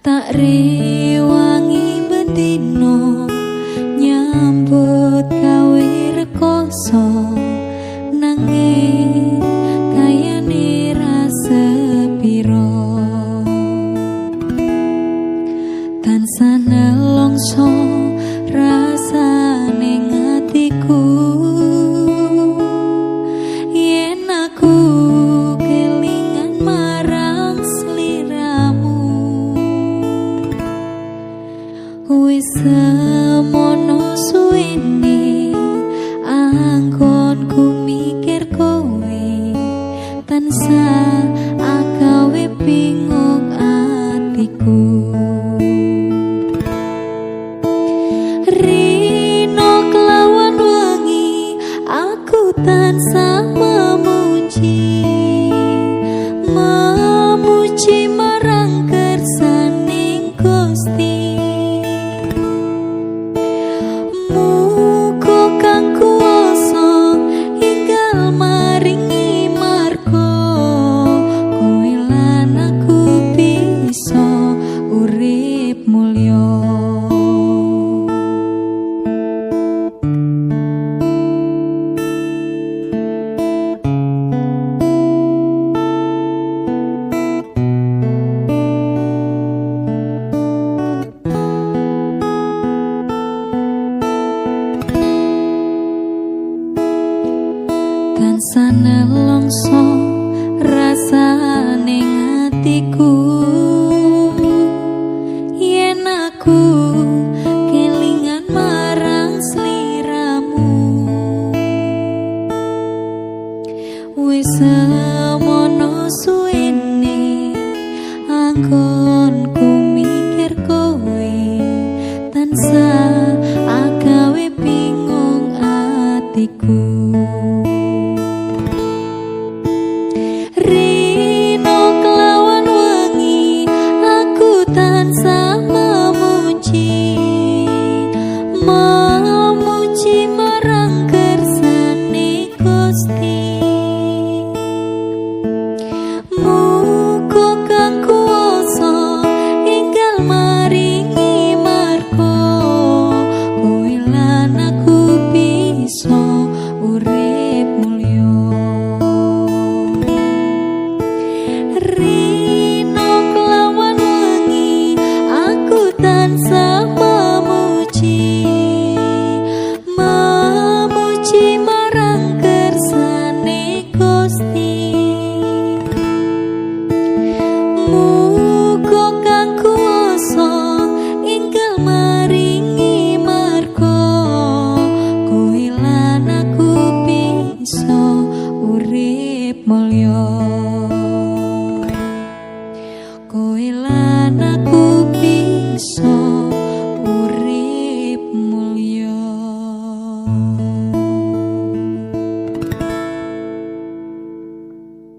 Tak rewangi bendino nyambut gawe rekoso nanging kayane rasa piro tansah nelongso rasane ngatiku yen aku kelingan marang sliramu wis semono suwene anggonku mikir kowe tansah agawe bingung atiku rino kelawan wangi aku tansah memuji marang kersaning Gusti muga kang kuwasa enggal maringi marga kowe lan aku bisa urip mulya tansah nelongso rasane atiku yen aku kelingan marang sliramu wis semono suwene anggonku mikir kowe tansah agawe bingung atiku rino kelawan wangi aku tansah memuji marang kersane Gusti muga kang kuwasa enggal maringi marga kowe lan aku bisa urip mulya rino kelawan wangi aku tansah memuji marang kersane Gusti